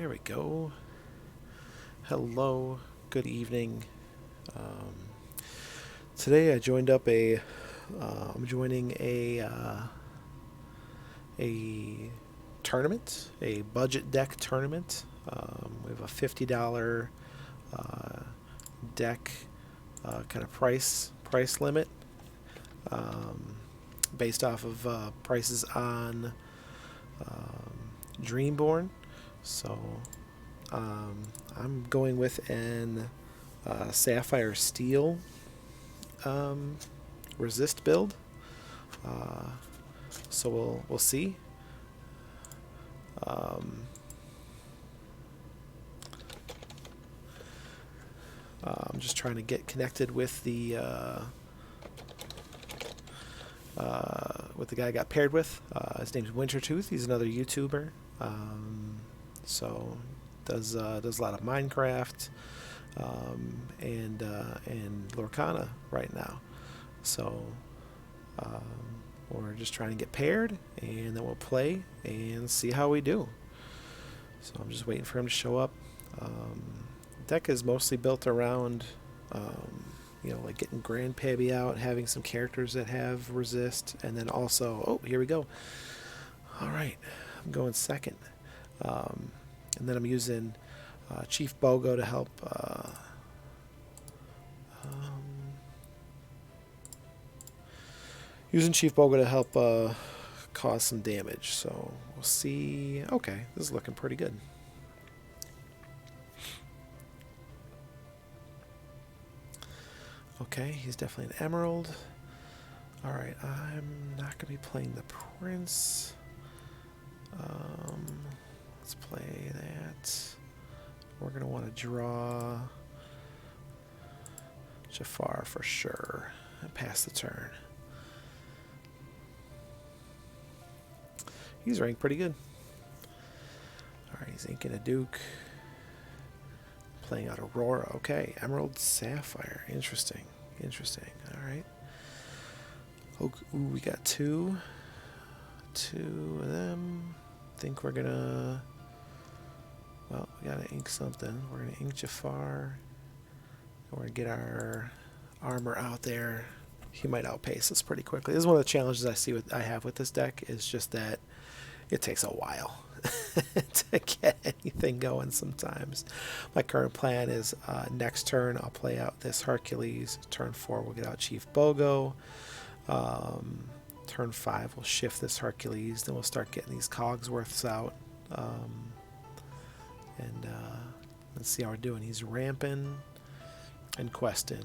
There we go. Hello, good evening. Um, Today I joined up I'm joining a tournament, a budget deck tournament. We have a $50 uh, deck kind of price limit um, based off of prices on Dreamborn. So I'm going with an Sapphire Steel um, resist build. Uh, so we'll see. Um, I'm just trying to get connected with the guy I got paired with. His name's WinterTooth. He's another YouTuber. So does a lot of Minecraft and Lorcana right now. So we're just trying to get paired, and then we'll play and see how we do. So I'm just waiting for him to show up. The deck is mostly built around, like getting Grandpappy out, having some characters that have resist, and then also, oh, here we go. All right, I'm going second. And then I'm using Chief Bogo to help cause some damage. So we'll see. Okay, this is looking pretty good. Okay, he's definitely an emerald. Alright, I'm not going to be playing the prince. Let's play that. We're going to want to draw Jafar for sure and pass the turn. He's ranked pretty good. Alright, he's inking a Duke. Playing out Aurora. Okay, Emerald Sapphire. Interesting. Alright. Oh, ooh, we got two of them. Think we're gonna... Well, we gotta ink something. We're gonna ink Jafar. We're gonna get our armor out there. He might outpace us pretty quickly. This is one of the challenges I have with this deck, is just that it takes a while to get anything going sometimes. My current plan is next turn I'll play out this Hercules. Turn 4 we'll get out Chief Bogo. Turn 5 we'll shift this Hercules. Then we'll start getting these Cogsworths out. Let's see how we're doing. He's ramping and questing.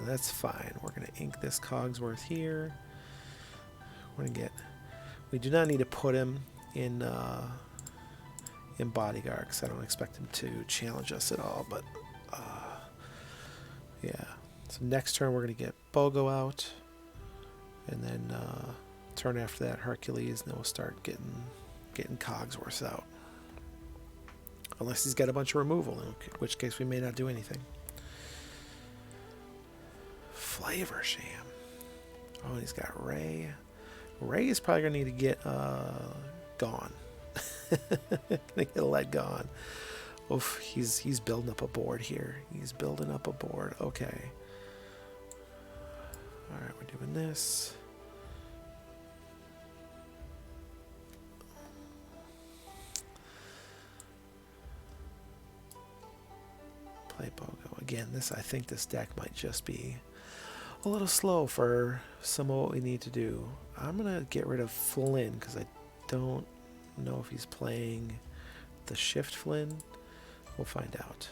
That's fine. We're going to ink this Cogsworth here. We do not need to put him in bodyguard, because I don't expect him to challenge us at all. But yeah. So next turn we're going to get Bogo out, and then turn after that Hercules, and then we'll start getting Cogsworth out. Unless he's got a bunch of removal, in which case we may not do anything. Flavor Sham. Oh, and he's got Ray. Ray is probably going to need to get gone. Gonna get let gone. Oof, he's building up a board here. Okay. Alright, we're doing this. Play Bogo. Again, I think this deck might just be a little slow for some of what we need to do. I'm going to get rid of Flynn, because I don't know if he's playing the Shift Flynn. We'll find out.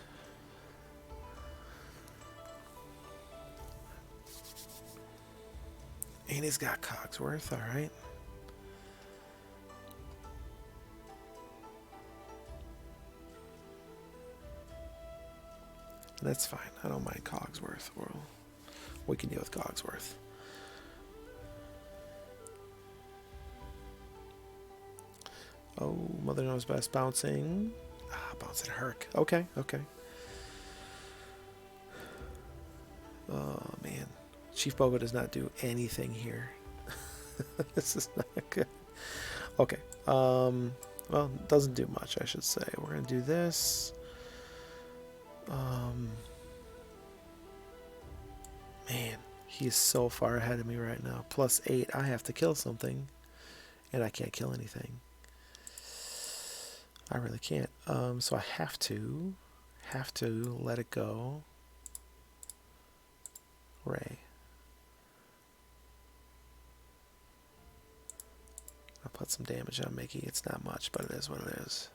And he's got Cogsworth, alright. That's fine. I don't mind Cogsworth. We can deal with Cogsworth. Oh, Mother Knows Best bouncing. Bouncing Herc. Okay. Oh, man. Chief Bogo does not do anything here. This is not good. Okay. Well, it doesn't do much, I should say. We're going to do this. Man, he is so far ahead of me right now. +8. I have to kill something, and I can't kill anything. I really can't. So I have to let it go. Ray. I'll put some damage on Mickey. It's not much, but it is what it is.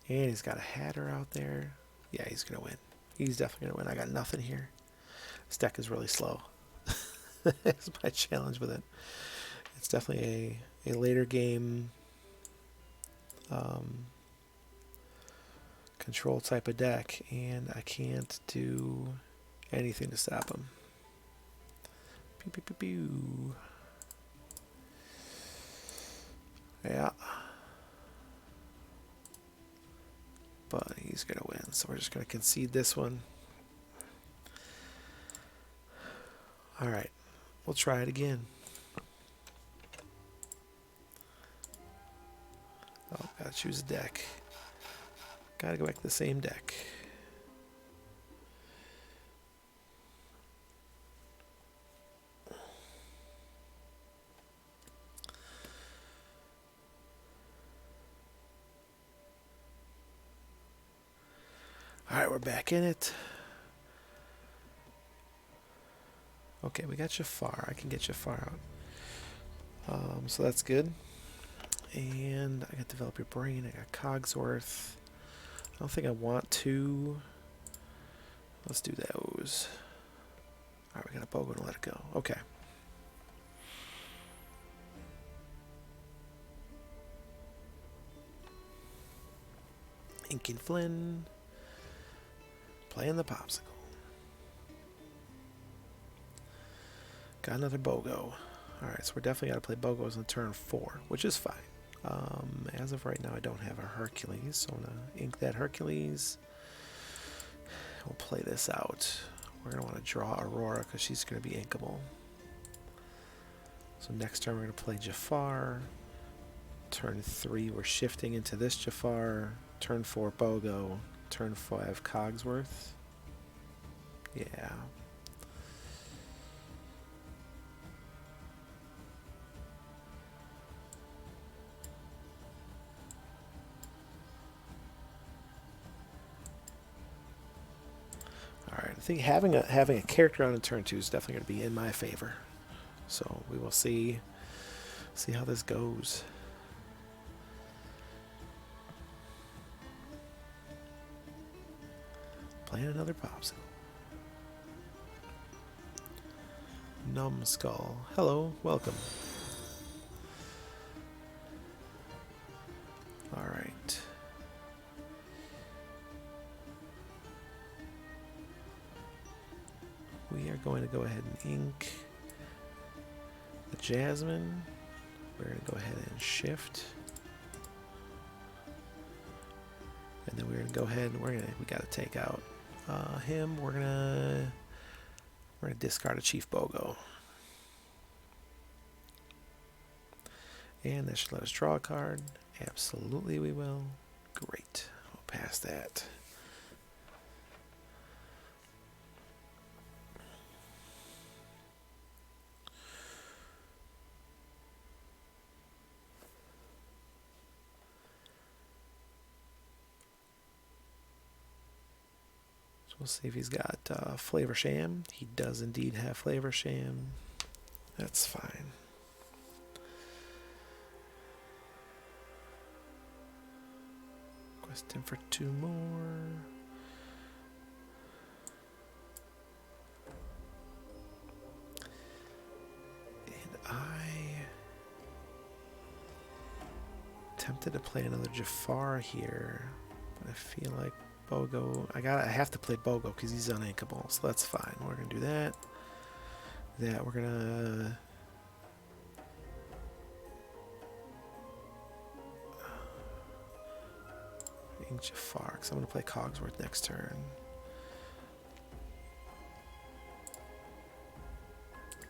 And he's got a Hatter out there. Yeah, he's going to win. He's definitely going to win. I got nothing here. This deck is really slow. That's my challenge with it. It's definitely a later game control type of deck, and I can't do anything to stop him. Pew, pew, pew, pew. Yeah. But he's going to win, so we're just going to concede this one. Alright, we'll try it again. Oh, gotta choose a deck. Gotta go back to the same deck. Alright, we're back in it. Okay, we got Jafar. I can get Jafar out. So that's good. And I got Develop Your Brain. I got Cogsworth. I don't think I want to. Let's do those. Alright, we got a Bogo to let it go. Okay. Inking Flynn. Playing the Popsicle. Got another Bogo. Alright, so we're definitely got to play Bogos on turn 4, which is fine. As of right now, I don't have a Hercules, so I'm going to ink that Hercules. We'll play this out. We're going to want to draw Aurora because she's going to be inkable. So next turn, we're going to play Jafar. Turn 3, we're shifting into this Jafar. Turn 4, Bogo. Turn 5, Cogsworth. Yeah. Alright, I think having a character on a turn 2 is definitely going to be in my favor. So we will see how this goes. Playing another Popsicle. Numbskull. Hello, welcome. Alright. We are going to go ahead and ink the Jasmine. We're going to go ahead and shift. And then we're going to go ahead and we got to take out him. We're gonna discard a Chief Bogo. And that should let us draw a card. Absolutely we will. Great. We'll pass that. So we'll see if he's got Flavor Sham. He does indeed have Flavor Sham. That's fine. Quest him for 2 more. And I tempted to play another Jafar here, but I feel like Bogo. I have to play Bogo because he's uninkable, so that's fine. We're gonna do that. We're gonna ink Jafar because I'm gonna play Cogsworth next turn.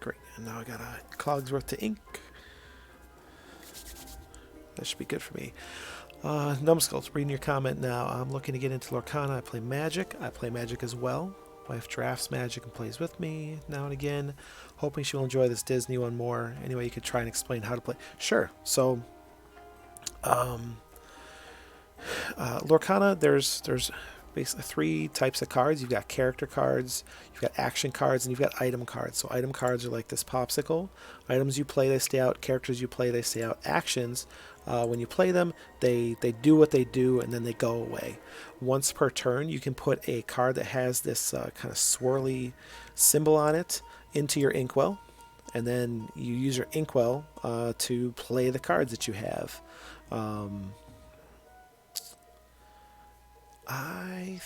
Great. And now I got a Cogsworth to ink. That should be good for me. Numbskulls, reading your comment now. I'm looking to get into Lorcana. I play Magic. I play Magic as well. Wife drafts Magic and plays with me now and again. Hoping she will enjoy this Disney one more. Anyway, you could try and explain how to play. Sure. So, Lorcana, there's basically 3 types of cards. You've got character cards, you've got action cards, and you've got item cards. So item cards are like this popsicle. Items you play, they stay out. Characters you play, they stay out. Actions, when you play them, they do what they do, and then they go away. Once per turn, you can put a card that has this kind of swirly symbol on it into your inkwell, and then you use your inkwell to play the cards that you have. I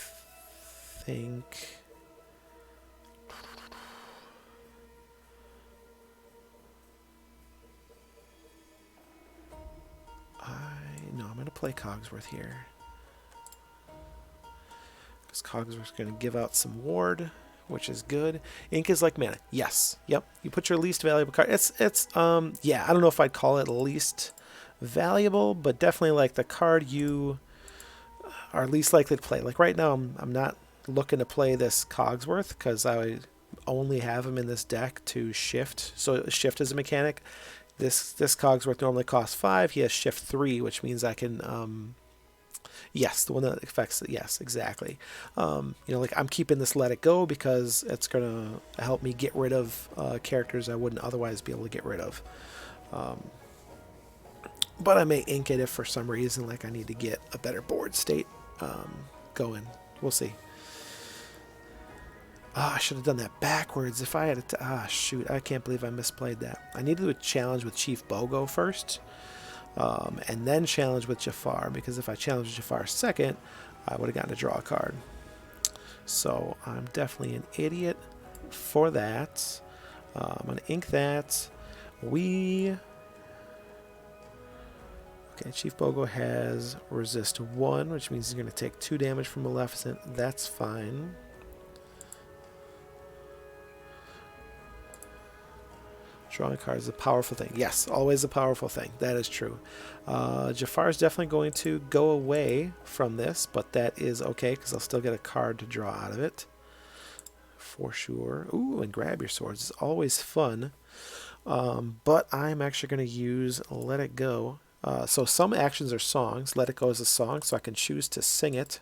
think I'm going to play Cogsworth here. Because Cogsworth's going to give out some ward, which is good. Ink is like mana. Yes. Yep. You put your least valuable card. It's yeah, I don't know if I'd call it least valuable, but definitely like the card you are least likely to play. Like right now, I'm not looking to play this Cogsworth because I only have him in this deck to shift. So shift is a mechanic. This Cogsworth normally costs 5. He has shift 3, which means I can yes, the one that affects it. Yes, exactly. You know, like I'm keeping this Let It Go because it's gonna help me get rid of characters I wouldn't otherwise be able to get rid of. But I may ink it if for some reason like I need to get a better board state going. We'll see. I should have done that backwards. If I had it, shoot, I can't believe I misplayed that. I needed to do a challenge with Chief Bogo first, and then challenge with Jafar, because if I challenged Jafar second, I would have gotten to draw a card. So I'm definitely an idiot for that. I'm going to ink that. Okay, Chief Bogo has resist 1, which means he's going to take 2 damage from Maleficent. That's fine. Drawing cards is a powerful thing. Yes, always a powerful thing. That is true. Jafar is definitely going to go away from this, but that is okay because I'll still get a card to draw out of it. For sure. Ooh, and grab your swords is always fun. But I'm actually going to use Let It Go. So some actions are songs. Let It Go is a song, so I can choose to sing it,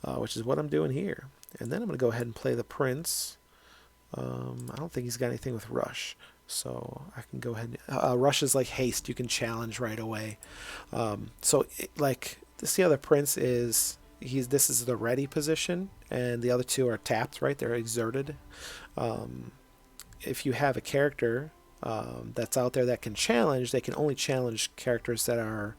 which is what I'm doing here. And then I'm going to go ahead and play the Prince. I don't think he's got anything with Rush, so I can go ahead. Rush is like haste; you can challenge right away. Like this, the other Prince is this is the ready position, and the other 2 are tapped. Right, they're exerted. If you have a character that's out there that can challenge, they can only challenge characters that are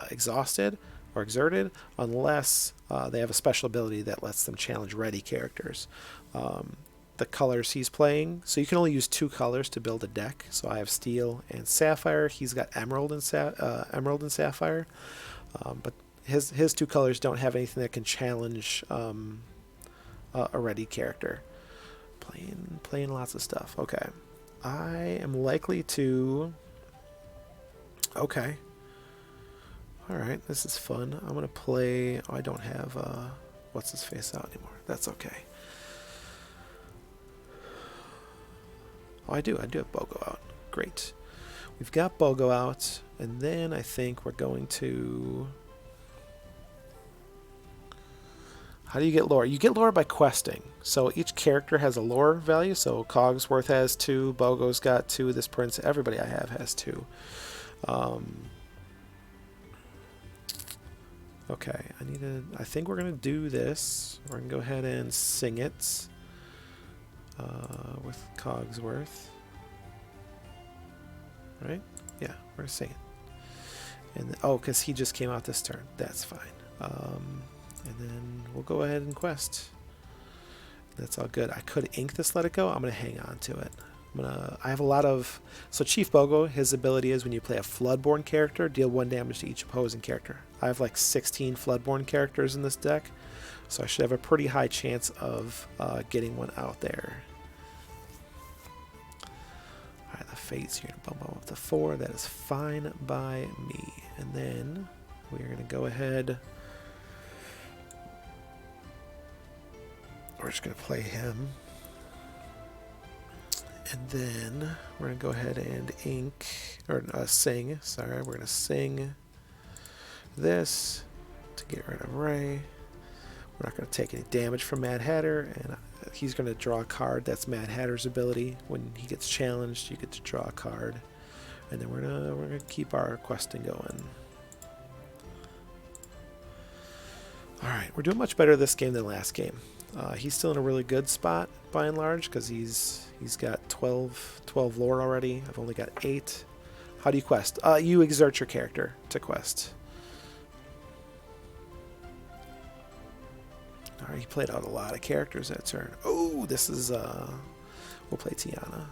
exhausted or exerted, unless they have a special ability that lets them challenge ready characters. The colors he's playing, so you can only use 2 colors to build a deck. So I have Steel and Sapphire. He's got Emerald and Sapphire, but his 2 colors don't have anything that can challenge a ready character. Playing lots of stuff. Okay, I am likely to. Okay. All right, this is fun. I'm gonna play. Oh, I don't have what's his face out anymore. That's okay. Oh, I do have Bogo out. Great. We've got Bogo out, and then I think we're going to. How do you get lore? You get lore by questing. So each character has a lore value. So Cogsworth has 2, Bogo's got 2, this Prince, everybody I have has 2. Okay, I think we're going to do this. We're going to go ahead and sing it with Cogsworth. Right? Yeah, we're going to sing it. And because he just came out this turn. That's fine. And then we'll go ahead and quest. That's all good. I could ink this Let It Go. I'm going to hang on to it. I have a lot of... So Chief Bogo, his ability is when you play a Floodborn character, deal 1 damage to each opposing character. I have like 16 Floodborn characters in this deck, so I should have a pretty high chance of getting one out there. fates. You're going to bump up to 4. That is fine by me. And then we're going to go ahead. We're just going to play him. And then we're going to go ahead and sing. Sorry, we're going to sing this to get rid of Ray. We're not going to take any damage from Mad Hatter, and he's going to draw a card. That's Mad Hatter's ability. When he gets challenged, you get to draw a card. And then we're gonna keep our questing going. All right, we're doing much better this game than last game. He's still in a really good spot by and large because he's got 12 lore already. I've only got 8. How do you quest? You exert your character to quest. All right, he played out a lot of characters that turn. Oh, this is we'll play Tiana.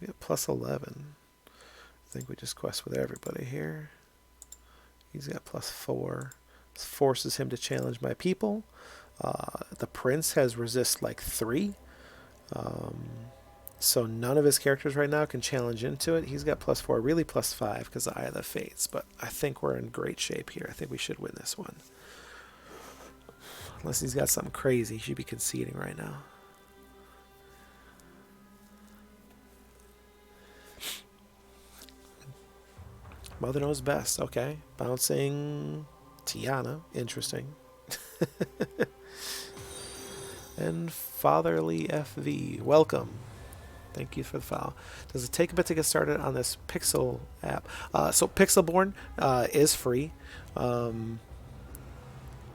We have plus 11. I think we just quest with everybody here. He's got plus 4. This forces him to challenge my people. The prince has resist like 3. So none of his characters right now can challenge into it. He's got plus 4, really plus 5 because of Eye of the Fates. But I think we're in great shape here. I think we should win this one. Unless he's got something crazy, he should be conceding right now. Mother knows best. Okay. Bouncing Tiana. Interesting. And Fatherly FV. Welcome. Thank you for the follow. Does it take a bit to get started on this Pixel app? So Pixelborn is free.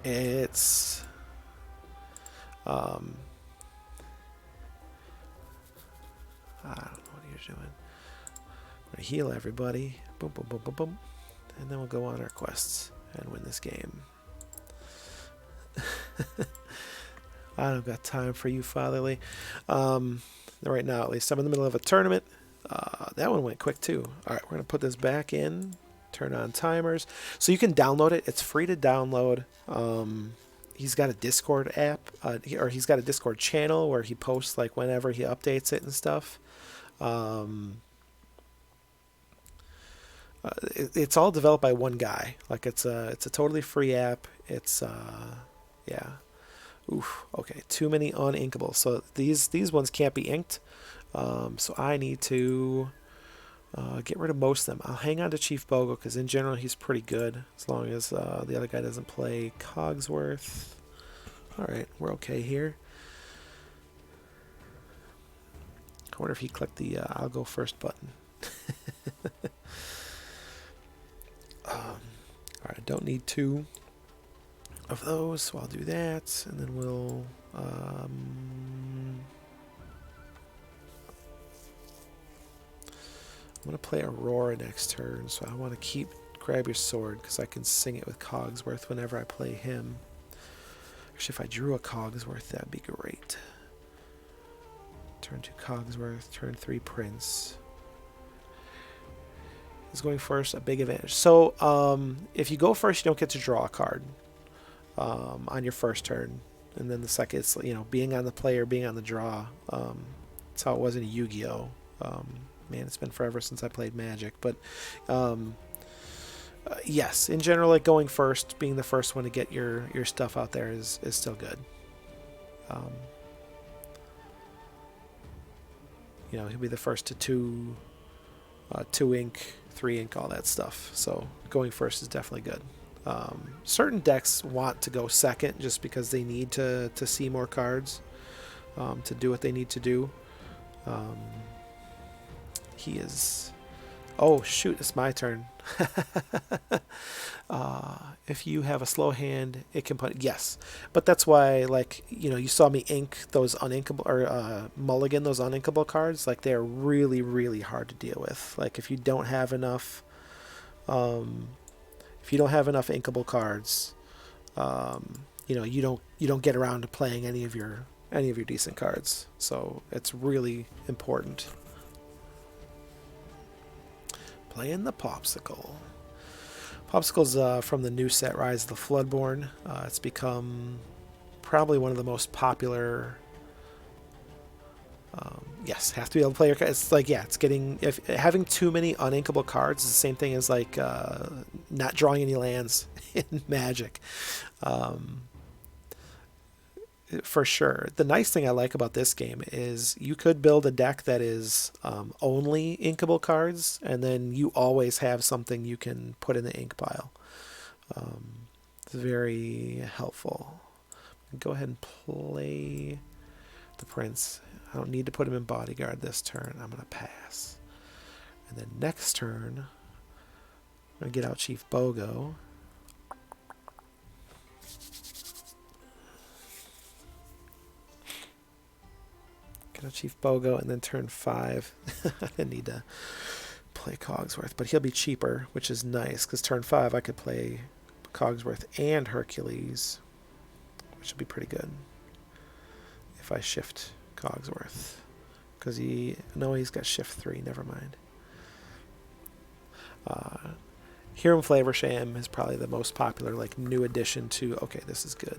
It's I don't know what you're doing. I'm gonna heal everybody. Boom, boom, boom, boom, boom. And then we'll go on our quests and win this game. I don't got time for you, Fatherly. Right now, at least, I'm in the middle of a tournament. That one went quick, too. All right, we're going to put this back in. Turn on timers. So you can download it. It's free to download. He's got a Discord app, or he's got a Discord channel where he posts, like, whenever he updates it and stuff. It's all developed by one guy. Like, it's a totally free app. It's, yeah. Oof, okay, too many uninkable. So these ones can't be inked. So I need to get rid of most of them. I'll hang on to Chief Bogle because in general he's pretty good as long as the other guy doesn't play Cogsworth. All right, we're okay here. I wonder if he clicked the I'll go first button. All right, I don't need 2 of those, so I'll do that, and then we'll I'm gonna play Aurora next turn, so I want to keep Grab Your Sword because I can sing it with Cogsworth whenever I play him. Actually, if I drew a Cogsworth, that'd be great. Turn 2 Cogsworth, turn 3 Prince. Is going first a big advantage. So if you go first, you don't get to draw a card on your first turn, and then the second, it's, you know, being on the play or being on the draw. That's how it was in Yu-Gi-Oh. Man, it's been forever since I played Magic, but yes, in general, like going first, being the first one to get your stuff out there is still good. You know, he'll be the first to 2 ink, 3 ink, all that stuff. So going first is definitely good. Certain decks want to go second just because they need to see more cards to do what they need to do. He is... Oh, shoot, it's my turn. If you have a slow hand, it can put... Yes, but that's why, like, you know, you saw me ink those uninkable, or mulligan those uninkable cards. Like, they're really, really hard to deal with. Like, if you don't have enough... if you don't have enough inkable cards, you know, you don't get around to playing any of your decent cards. So it's really important. Playing the Popsicle. Popsicle's from the new set Rise of the Floodborn. It's become probably one of the most popular Yes, have to be able to play your cards. It's like, yeah, it's getting, if having too many uninkable cards is the same thing as like not drawing any lands in Magic. Um, for sure. The nice thing I like about this game is you could build a deck that is only inkable cards, and then you always have something you can put in the ink pile. It's very helpful. Go ahead and play the Prince. I don't need to put him in bodyguard this turn. I'm going to pass. And then next turn, I'm going to get out Chief Bogo. Get out Chief Bogo, and then turn 5. I didn't need to play Cogsworth, but he'll be cheaper, which is nice, because turn 5 I could play Cogsworth and Hercules, which would be pretty good if I shift Cogsworth, because he's got shift 3, never mind. Hiram Flavorsham is probably the most popular like new addition to, okay, this is good,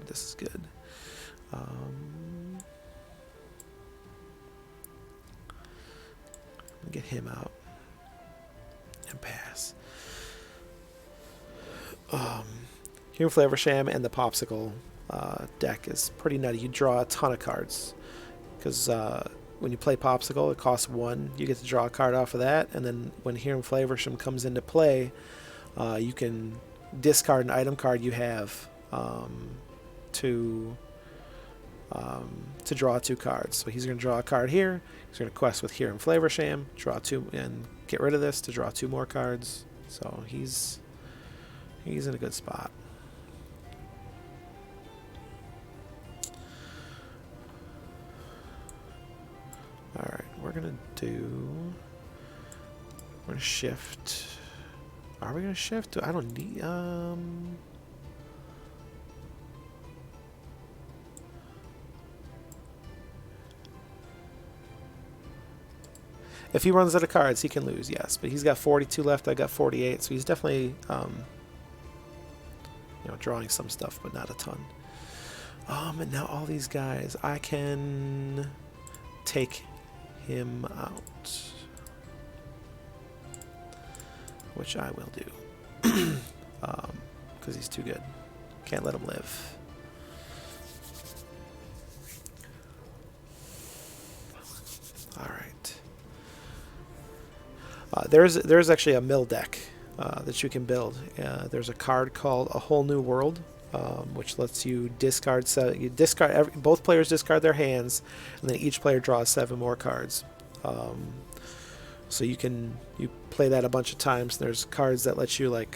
get him out and pass. Hiram Flavorsham and the Popsicle deck is pretty nutty. You draw a ton of cards because when you play Popsicle, it costs 1. You get to draw a card off of that, and then when Hiram Flavorsham comes into play, you can discard an item card you have to draw 2 cards. So he's going to draw a card here. He's going to quest with Hiram Flavorsham, draw 2, and get rid of this to draw 2 more cards. So he's in a good spot. Alright, we're going to shift. Are we going to shift? I don't need... If he runs out of cards, he can lose, yes. But he's got 42 left, I got 48, so he's definitely drawing some stuff, but not a ton. And now all these guys, I can take him out, which I will do, because he's too good. Can't let him live. All right. There's actually a mill deck that you can build. There's a card called A Whole New World, which lets you discard. Both players discard their hands, and then each player draws 7 more cards. So you play that a bunch of times. There's cards that let you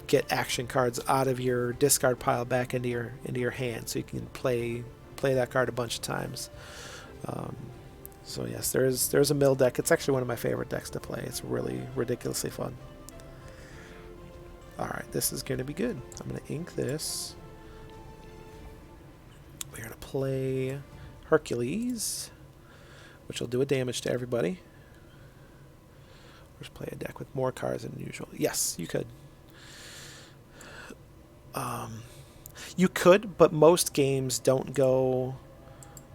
get action cards out of your discard pile back into your hand, so you can play that card a bunch of times. So yes, there's a mill deck. It's actually one of my favorite decks to play. It's really ridiculously fun. Alright, this is going to be good. I'm going to ink this. We're going to play Hercules, which will do a damage to everybody. Or just play a deck with more cards than usual. Yes, you could. You could, but most games don't go...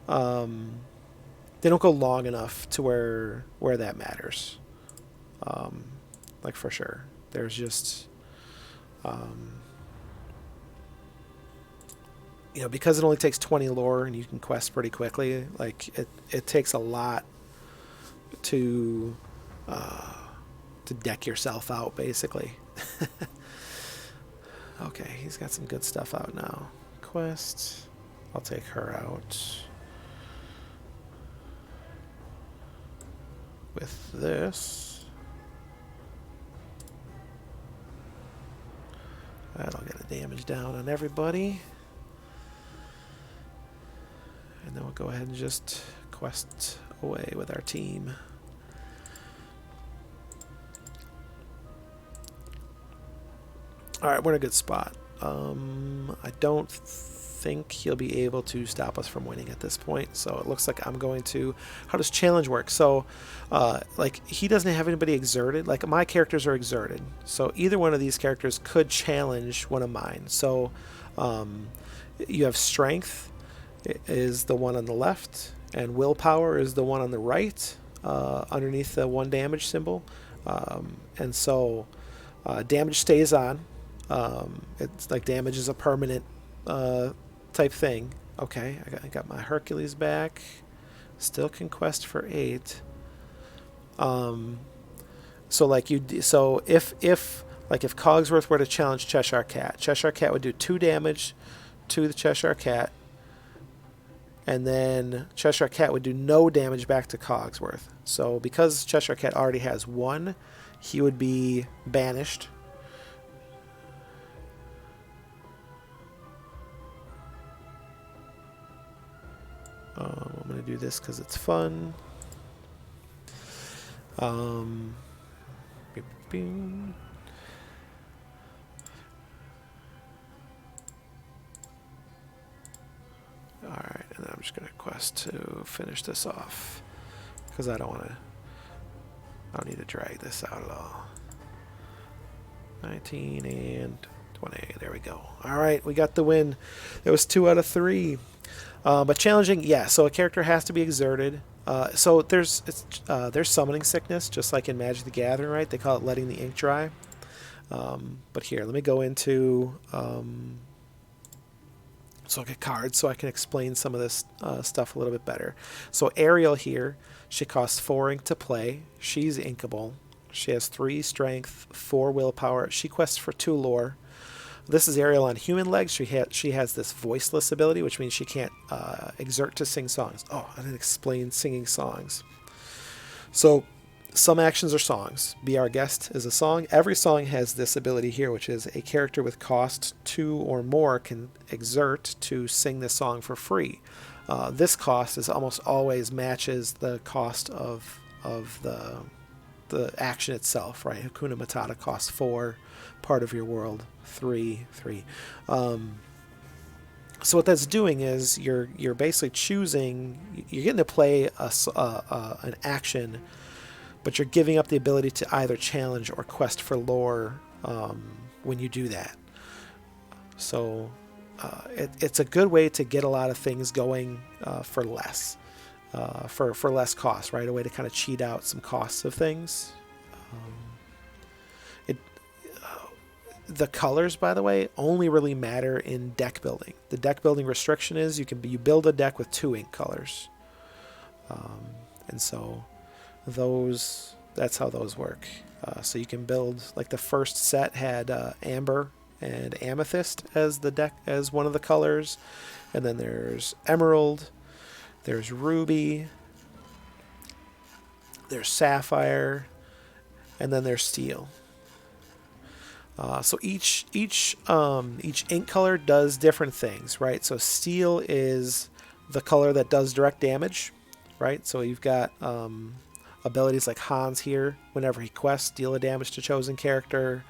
they don't go long enough to where that matters. Like for sure. There's just... because it only takes 20 lore and you can quest pretty quickly, like it takes a lot to deck yourself out, basically. Okay, he's got some good stuff out now. Quest, I'll take her out with this. That'll get a damage down on everybody. And then we'll go ahead and just quest away with our team. Alright, we're in a good spot. I don't think he'll be able to stop us from winning at this point, so it looks like I'm going to... How does challenge work? So, he doesn't have anybody exerted. Like, my characters are exerted, so either one of these characters could challenge one of mine. So, you have strength is the one on the left, and willpower is the one on the right, underneath the 1 damage symbol. And so damage stays on. It's like damage is a permanent type thing. Okay, I got my Hercules back. Still can quest for 8. So like if Cogsworth were to challenge Cheshire Cat would do 2 damage to the Cheshire Cat, and then Cheshire Cat would do no damage back to Cogsworth. So because Cheshire Cat already has 1, he would be banished. I'm going to do this because it's fun. Bing. Alright, and then I'm just going to quest to finish this off, because I don't need to drag this out at all. 19 and 20. There we go. Alright, we got the win. It was 2 out of 3. But challenging, yeah, so a character has to be exerted. So there's summoning sickness, just like in Magic the Gathering, right? They call it letting the ink dry. But here, let me go into... so I'll get cards so I can explain some of this stuff a little bit better. So Ariel here, she costs 4 ink to play. She's inkable. She has 3 strength, 4 willpower. She quests for 2 lore. This is Ariel on human legs. She has this voiceless ability, which means she can't exert to sing songs. Oh, I didn't explain singing songs. So some actions are songs. Be Our Guest is a song. Every song has this ability here, which is a character with cost 2 or more can exert to sing this song for free. This cost is almost always matches the cost of the action itself, right? Hakuna Matata costs 4, part of your world 3. So what that's doing is you're basically choosing, you're getting to play an action, but you're giving up the ability to either challenge or quest for lore when you do that. So it's a good way to get a lot of things going for less. For less cost, right? A way to kind of cheat out some costs of things. The colors, by the way, only really matter in deck building. The deck building restriction is you build a deck with 2 ink colors, and so that's how those work. So you can build, like the first set had amber and amethyst as one of the colors, and then there's emerald. There's ruby, there's sapphire, and then there's steel. So each ink color does different things, right? So steel is the color that does direct damage, right? So you've got abilities like Hans here. Whenever he quests, deal a damage to chosen character.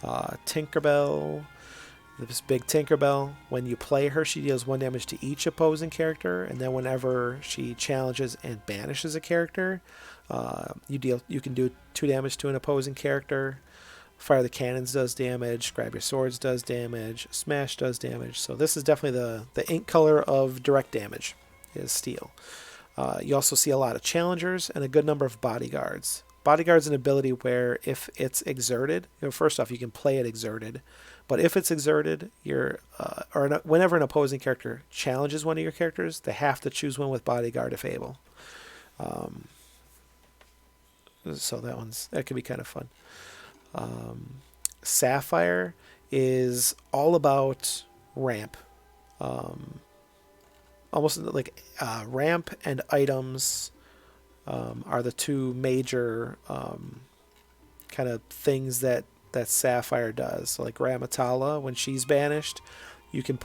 Tinkerbell. This big Tinkerbell, when you play her, she deals 1 damage to each opposing character, and then whenever she challenges and banishes a character, you can do 2 damage to an opposing character. Fire the Cannons does damage, Grab Your Swords does damage, Smash does damage. So this is definitely the ink color of direct damage, is steel. You also see a lot of challengers and a good number of bodyguards. Bodyguard's an ability where if it's exerted, first off, you can play it exerted. But if it's exerted, whenever an opposing character challenges one of your characters, they have to choose one with bodyguard if able. So that could be kind of fun. Sapphire is all about ramp. Almost like ramp and items are the 2 major kind of things that Sapphire does. So like Ramatala, when she's banished, you can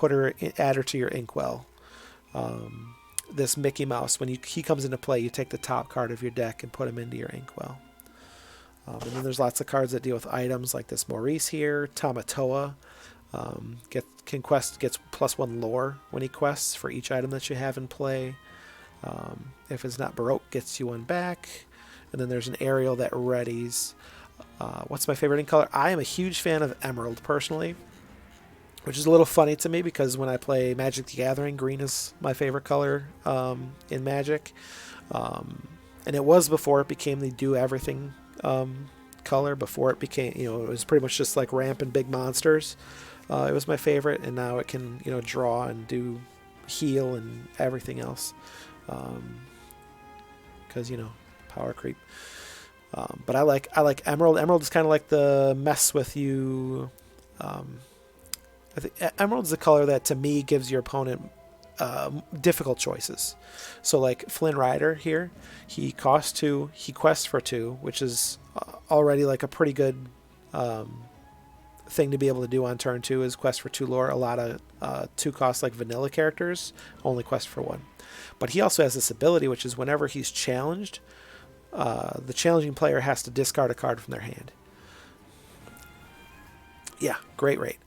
add her to your inkwell. This Mickey Mouse, when he comes into play, you take the top card of your deck and put him into your inkwell. And then there's lots of cards that deal with items, like this Maurice here. Tamatoa gets +1 lore when he quests for each item that you have in play. If it's not Baroque, gets you 1 back. And then there's an Ariel that readies. What's my favorite ink color? I am a huge fan of emerald, personally. which is a little funny to me because when I play Magic the Gathering, green is my favorite color in Magic. And it was before it became the do everything color. Before it became, it was pretty much just like ramp and big monsters. It was my favorite, and now it can, draw and do heal and everything else. Because, power creep. But I like Emerald. Emerald is kind of like the mess with you. I think Emerald's the color that to me gives your opponent difficult choices. So like Flynn Rider here, he costs 2, he quests for 2, which is already like a pretty good thing to be able to do on turn 2 is quest for 2 lore. A lot of 2 cost like vanilla characters only quest for 1. But he also has this ability, which is whenever he's challenged, the challenging player has to discard a card from their hand. Yeah, great rate.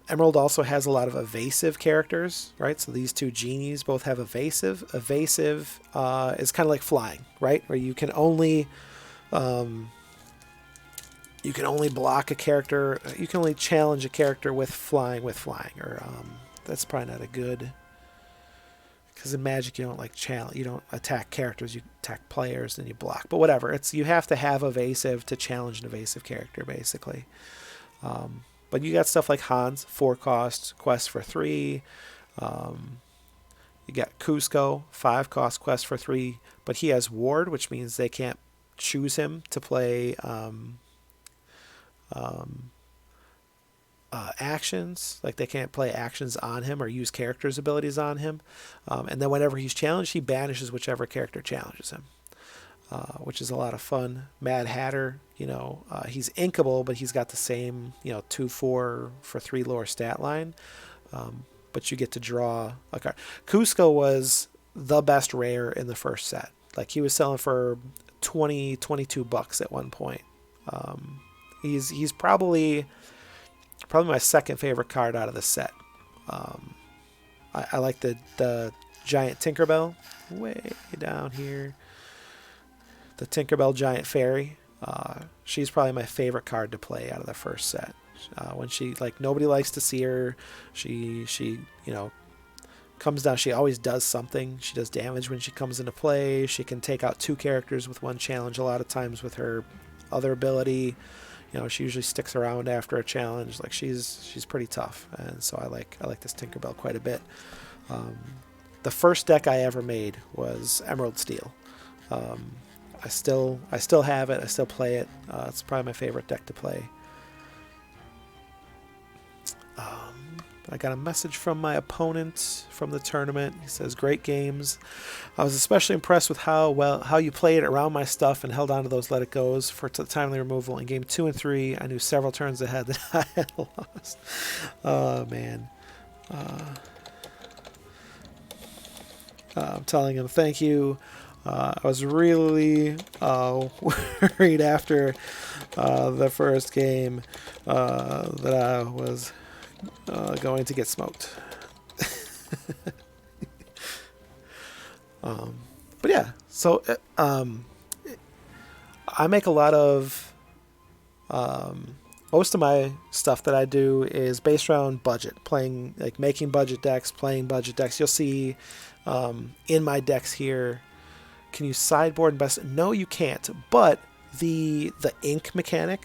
Emerald also has a lot of evasive characters, right? So these 2 genies both have evasive. Evasive is kind of like flying, right? Where you can only block a character. You can only challenge a character with flying. Or that's probably not a good. Because in Magic you don't like challenge. You don't attack characters. You attack players and you block. But whatever. You have to have evasive to challenge an evasive character, basically. But you got stuff like Hans, 4 cost, quest for 3. You got Cusco, 5 cost, quest for 3. But he has Ward, which means they can't choose him to play actions. Like they can't play actions on him or use characters' abilities on him. And then whenever he's challenged, he banishes whichever character challenges him. Which is a lot of fun. Mad Hatter, he's inkable, but he's got the same, 2-4 for 3 lore stat line. But you get to draw a card. Cusco was the best rare in the first set. Like he was selling for $22 at one point. He's probably my second favorite card out of the set. I like the giant Tinkerbell way down here. The Tinkerbell Giant Fairy. She's probably my favorite card to play out of the first set. When she, nobody likes to see her. She comes down. She always does something. She does damage when she comes into play. She can take out 2 characters with 1 challenge a lot of times with her other ability. She usually sticks around after a challenge. She's pretty tough. And so I like this Tinkerbell quite a bit. The first deck I ever made was Emerald Steel. I still have it. I still play it. It's probably my favorite deck to play. I got a message from my opponent from the tournament. He says, "Great games. I was especially impressed with how you played around my stuff and held on to those let it goes for timely removal. In game 2 and 3, I knew several turns ahead that I had lost." Oh man. I'm telling him thank you. I was really worried after the first game that I was going to get smoked. But yeah, so I make a lot of most of my stuff that I do is based around budget, making budget decks, playing budget decks. You'll see in my decks here. Can you sideboard and best? No, you can't. But the ink mechanic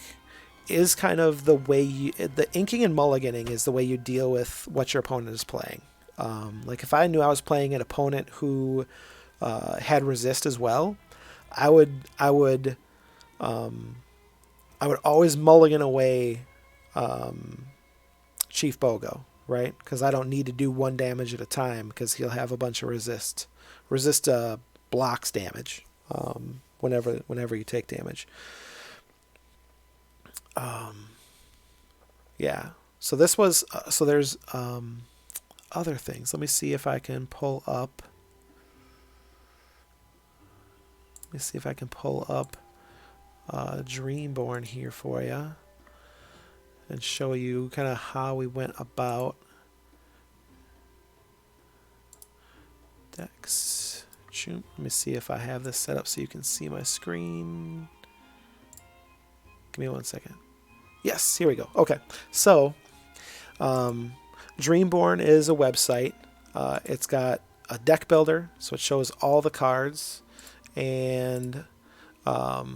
is kind of the way the inking and mulliganing is the way you deal with what your opponent is playing. If I knew I was playing an opponent who had resist as well, I would always mulligan away Chief Bogo, right? Because I don't need to do 1 damage at a time because he'll have a bunch of resist. Resist blocks damage whenever you take damage. Yeah. So this was so there's other things. Let me see if I can pull up. Dreamborn here for you and show you kind of how we went about decks. Let me see if I have this set up so you can see my screen. Give me 1 second. Yes, here we go. Okay, so Dreamborn is a website. It's got a deck builder, so it shows all the cards, and so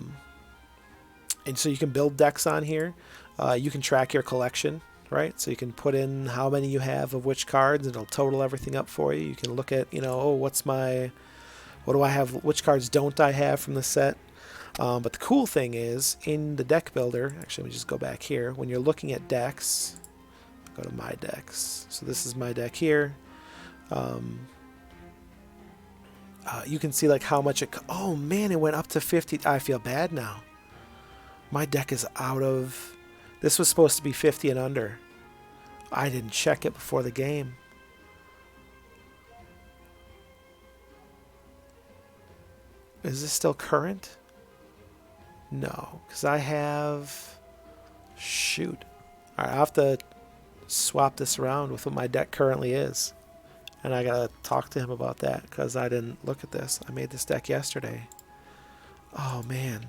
you can build decks on here. You can track your collection, right? So you can put in how many you have of which cards, and it'll total everything up for you. You can look at, oh, what do I have? Which cards don't I have from the set? But the cool thing is, in the deck builder, actually, let me just go back here. When you're looking at decks, go to my decks. So this is my deck here. You can see like how much it. Oh man, it went up to 50. I feel bad now. My deck is out of. This was supposed to be 50 and under. I didn't check it before the game. Is this still current? No, because I have. Shoot. All right, I have to swap this around with what my deck currently is. And I gotta talk to him about that because I didn't look at this. I made this deck yesterday. Oh man.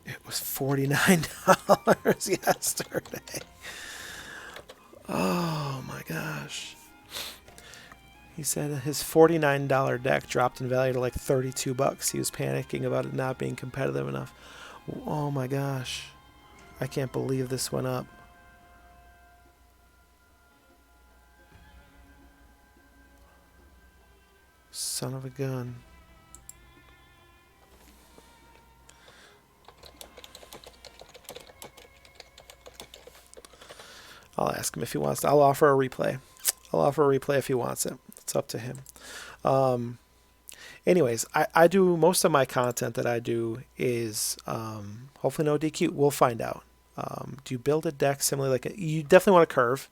It was $49 yesterday. Oh my gosh. He said his $49 deck dropped in value to like $32. He was panicking about it not being competitive enough. Oh my gosh. I can't believe this went up. Son of a gun. I'll ask him if he wants to. I'll offer a replay. I'll offer a replay if he wants it. It's up to him. Anyways, I do most of my content that I do is hopefully no DQ. We'll find out. Do you build a deck similarly like you definitely want a curve.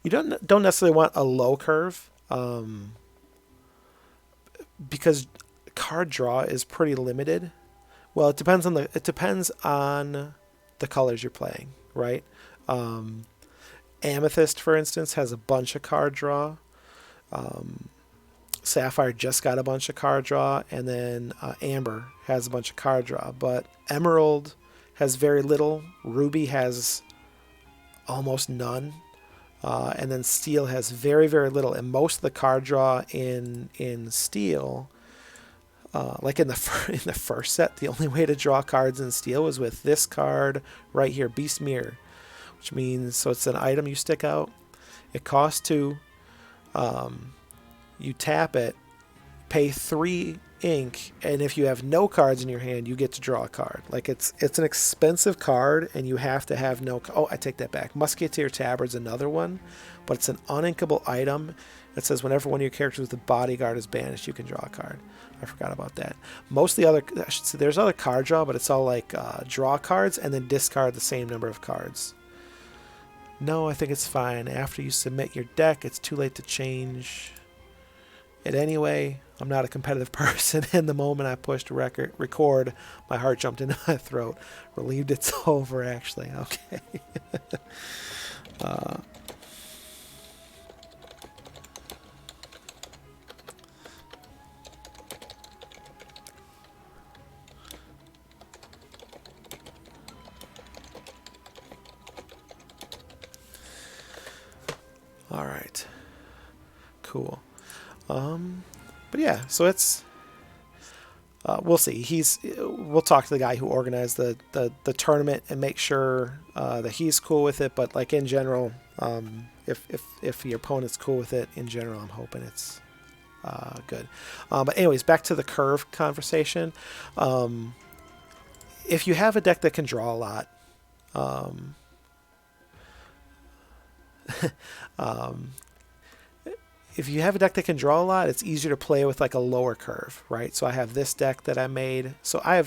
You don't necessarily want a low curve because card draw is pretty limited. Well, it depends on the colors you're playing, right? Amethyst, for instance, has a bunch of card draw. Sapphire just got a bunch of card draw, and then Amber has a bunch of card draw. But Emerald has very little. Ruby has almost none. And then Steel has very, very little. And most of the card draw in Steel, like in the first set, the only way to draw cards in Steel was with this card right here, Beast Mirror. Which means, so it's an item you stick out. It costs 2. You tap it, pay 3 ink, and if you have no cards in your hand, you get to draw a card. Like it's an expensive card, and you have to have no. Oh, I take that back. Musketeer Tabard's another one, but it's an uninkable item. It says whenever one of your characters with a bodyguard is banished, you can draw a card. I forgot about that. Most of the other, I should say, there's other card draw, but it's all like draw cards and then discard the same number of cards. No, I think it's fine. After you submit your deck, it's too late to change it anyway. I'm not a competitive person. And the moment I pushed record, my heart jumped into my throat. Relieved it's over, actually. Okay. All right. Cool. But yeah, so it's we'll see. We'll talk to the guy who organized the tournament and make sure that he's cool with it. But like in general, if your opponent's cool with it, in general, I'm hoping it's good. But anyways, back to the curve conversation. If you have a deck that can draw a lot, if you have a deck that can draw a lot, it's easier to play with like a lower curve, right? So I have this deck that I made. So I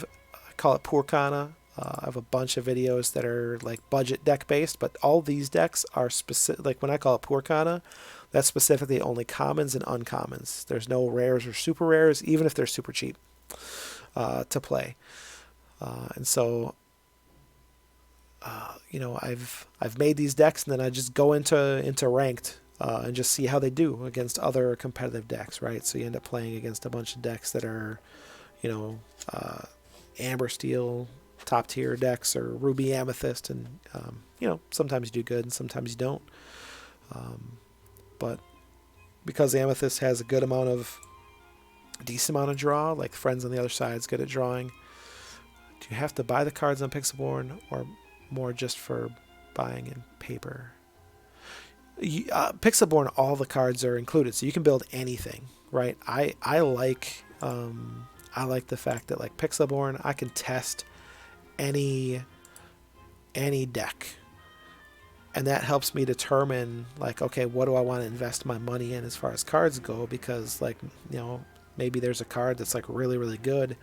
call it Purkana. I have a bunch of videos that are like budget deck based, but all these decks are specific. Like when I call it Purkana, that's specifically only commons and uncommons. There's no rares or super rares, even if they're super cheap to play. And so I've made these decks, and then I just go into ranked and just see how they do against other competitive decks, right? So you end up playing against a bunch of decks that are, you know, Amber Steel top tier decks or Ruby Amethyst, and you know, sometimes you do good and sometimes you don't. But because Amethyst has a good amount of, decent amount of draw, like friends on the other side is good at drawing. Do you have to buy the cards on Pixelborn, or more just for buying in paper? Pixelborn, all the cards are included, so you can build anything, right? I like the fact that, like, Pixelborn, I can test any deck, and that helps me determine, like, okay, what do I want to invest my money in as far as cards go? Because, like, you know, maybe there's a card that's like really, really good,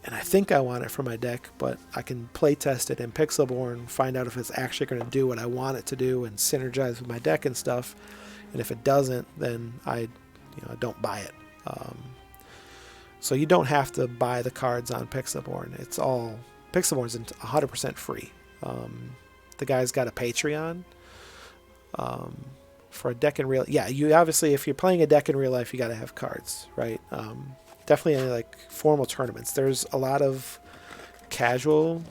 and I think I want it for my deck, but I can play test it in Pixelborn, find out if it's actually going to do what I want it to do and synergize with my deck and stuff. And if it doesn't, then I don't buy it. So you don't have to buy the cards on Pixelborn. It's all, Pixelborn's 100% free. The guy's got a Patreon for a deck in real. Yeah, you obviously, if you're playing a deck in real life, you got to have cards, right? Definitely in, like, formal tournaments. There's a lot of casual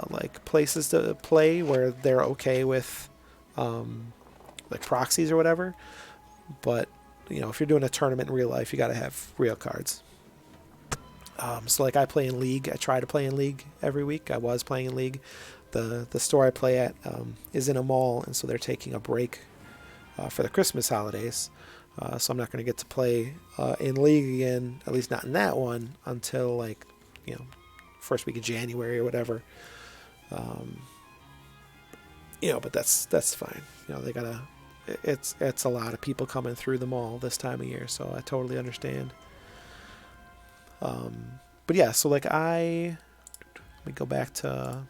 like places to play where they're okay with like proxies or whatever. But you know, if you're doing a tournament in real life, you got to have real cards. So like I play in League. I try to play in League every week. I was playing in League. The store I play at is in a mall, and so they're taking a break for the Christmas holidays. So I'm not going to get to play in League again, at least not in that one, until, like, you know, first week of January or whatever. You know, but that's fine. You know, they gotta. It's a lot of people coming through the mall this time of year, so I totally understand. But yeah, so like let me go back here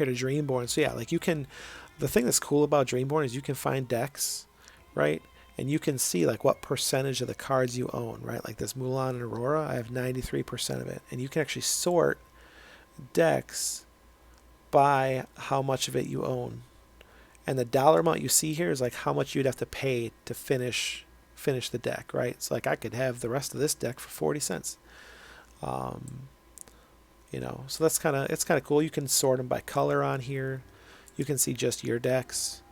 to Dreamborn. So yeah, like you can. The thing that's cool about Dreamborn is you can find decks, right? And you can see like what percentage of the cards you own, right? Like this Mulan and Aurora, I have 93% of it. And you can actually sort decks by how much of it you own. And the dollar amount you see here is like how much you'd have to pay to finish the deck, right? So like I could have the rest of this deck for 40 cents. You know, so it's kind of cool. You can sort them by color on here. You can see just your decks.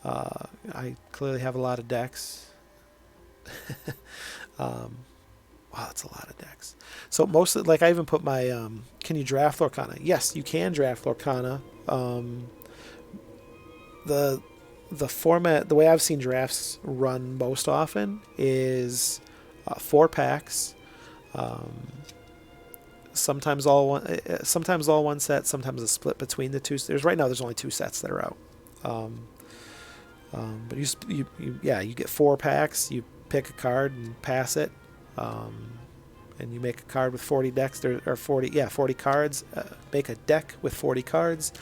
I clearly have a lot of decks. Wow, that's a lot of decks. So mostly, like I even put my, can you draft Lorcana? Yes, you can draft Lorcana. The format, the way I've seen drafts run most often is 4 packs. Sometimes all one set. Sometimes a split between the two. Right now there's only 2 sets that are out. But you get 4 packs. You pick a card and pass it, and you make a card with 40 decks. There are 40 cards. Make a deck with 40 cards,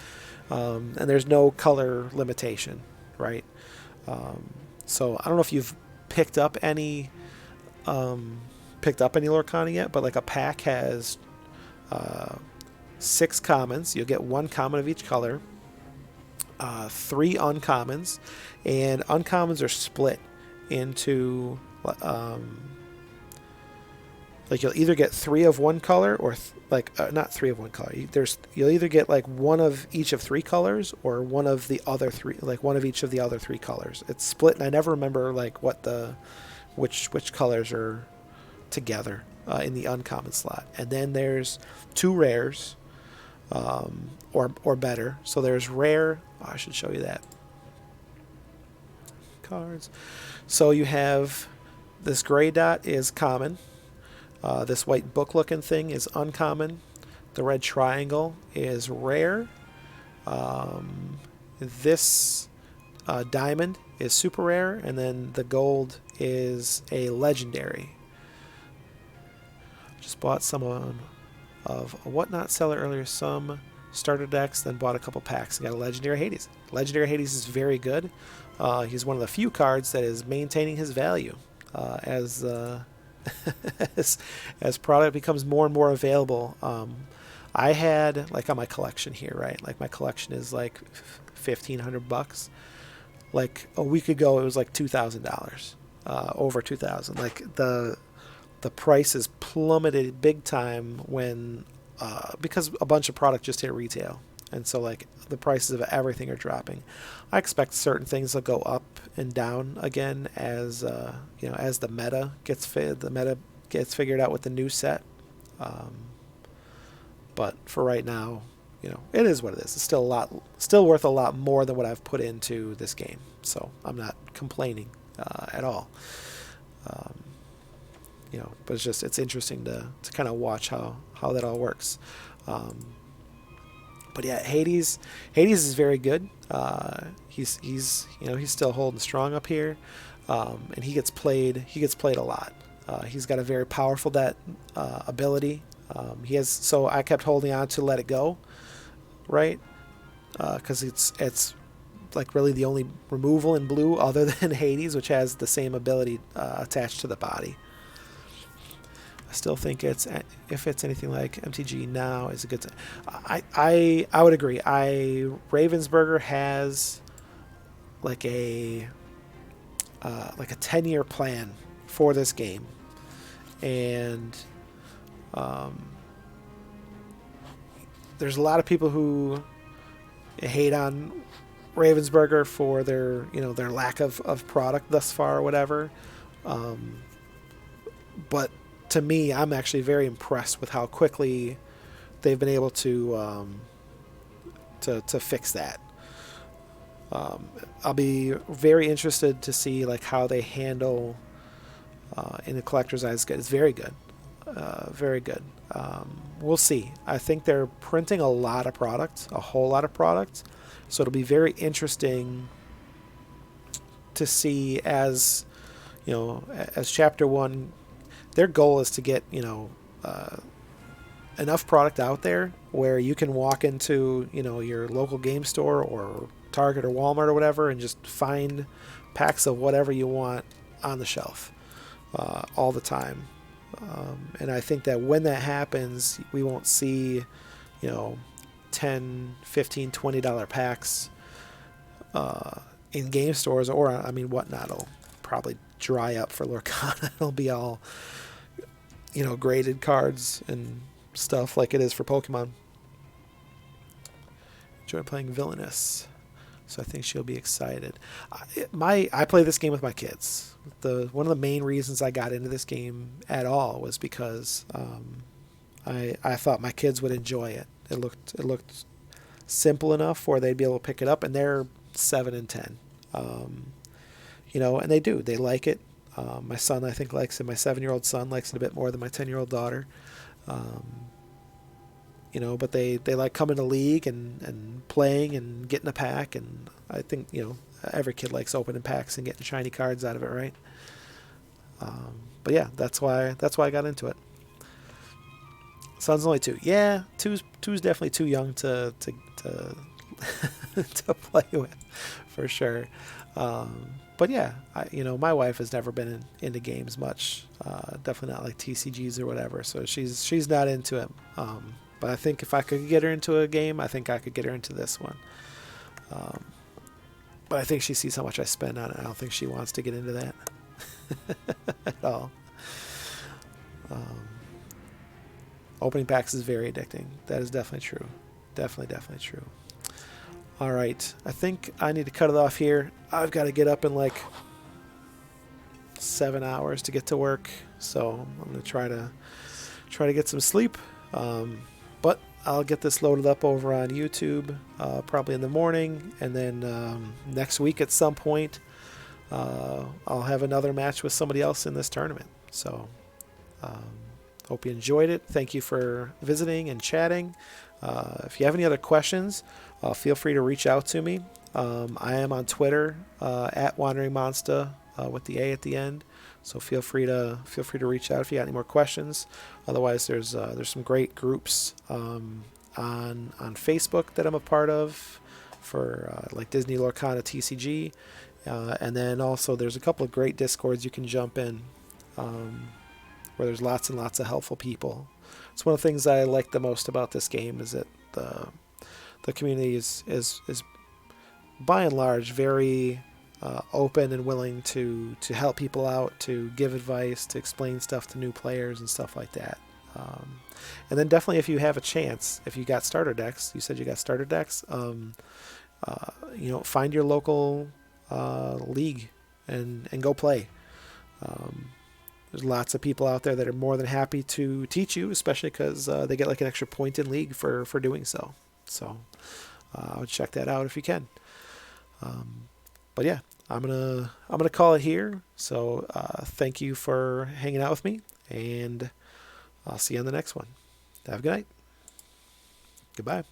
and there's no color limitation, right? So I don't know if you've picked up any Lorcana yet, but like a pack has 6 commons. You'll get 1 common of each color. 3 uncommons, and uncommons are split into like you'll either get 3 of one color or not 3 of one color. You'll either get like 1 of each of 3 colors or 1 of the other 3, like 1 of each of the other 3 colors. It's split, and I never remember like what which colors are together in the uncommon slot. And then there's 2 rares. Or better. So there's rare. I should show you that. Cards. So you have this gray dot is common. This white book looking thing is uncommon. The red triangle is rare. This diamond is super rare, and then the gold is a legendary. Just bought some of a Whatnot seller earlier, some starter decks, then bought a couple packs and got a Legendary Hades. Legendary Hades is very good. He's one of the few cards that is maintaining his value as product becomes more and more available. I had like on my collection here, right? Like my collection is like $1,500. Like a week ago, it was like $2,000, over 2,000. Like the prices plummeted big time when because a bunch of product just hit retail, and so like the prices of everything are dropping. I expect certain things will go up and down again as as the meta gets figured out with the new set. Um, but for right now, it is what it is. It's still worth a lot more than what I've put into this game. So I'm not complaining at all. Um, but it's interesting to kind of watch how that all works. But yeah, Hades is very good. He's still holding strong up here, and he gets played a lot. He's got a very powerful ability. So I kept holding on to Let It Go, right? Because it's like really the only removal in blue other than Hades, which has the same ability attached to the body. I still think if it's anything like MTG now, is a good time. I would agree. Ravensburger has like a 10-year plan for this game, and there's a lot of people who hate on Ravensburger for their lack of product thus far or whatever, but to me, I'm actually very impressed with how quickly they've been able to fix that. I'll be very interested to see like how they handle in the collector's eyes. It's very good, very good. We'll see. I think they're printing a lot of products, a whole lot of products. So it'll be very interesting to see as Chapter 1. Their goal is to get enough product out there where you can walk into your local game store or Target or Walmart or whatever and just find packs of whatever you want on the shelf all the time. And I think that when that happens, we won't see $10, $15, $20 packs in game stores, or whatnot. It'll probably dry up for Lorcana. It'll be all graded cards and stuff like it is for Pokemon. Enjoy playing Villainous, so I think she'll be excited. I play this game with my kids. One of the main reasons I got into this game at all was because I thought my kids would enjoy it. It looked simple enough where they'd be able to pick it up, and they're 7 and 10. And they like it. My son, I think, likes it. My 7-year-old son likes it a bit more than my 10-year-old daughter. But they like coming to League and playing and getting a pack. And I think, every kid likes opening packs and getting shiny cards out of it, right? But yeah, that's why I got into it. Son's only 2. Yeah, two's definitely too young to to play with, for sure. But yeah, my wife has never been into games much. Definitely not like TCGs or whatever. So she's not into it. But I think if I could get her into a game, I think I could get her into this one. But I think she sees how much I spend on it. I don't think she wants to get into that at all. Opening packs is very addicting. That is definitely true. Definitely true. All right, I think I need to cut it off here. I've got to get up in like 7 hours to get to work, so I'm gonna try to get some sleep. But I'll get this loaded up over on YouTube probably in the morning, and then next week at some point I'll have another match with somebody else in this tournament. So hope you enjoyed it. Thank you for visiting and chatting. If you have any other questions, feel free to reach out to me. I am on Twitter at WanderingMonsta with the A at the end. So feel free to reach out if you got any more questions. Otherwise, there's some great groups on Facebook that I'm a part of for like Disney Lorcana TCG, and then also there's a couple of great Discords you can jump in where there's lots and lots of helpful people. it's one of the things I like the most about this game is that the community is by and large very open and willing to help people out, to give advice, to explain stuff to new players and stuff like that. And then definitely if you have a chance, if you got starter decks, you said you got starter decks, find your local league and go play. There's lots of people out there that are more than happy to teach you, especially because they get like an extra point in league for doing so. So I would check that out if you can. But yeah, I'm gonna call it here. So thank you for hanging out with me, and I'll see you on the next one. Have a good night. Goodbye.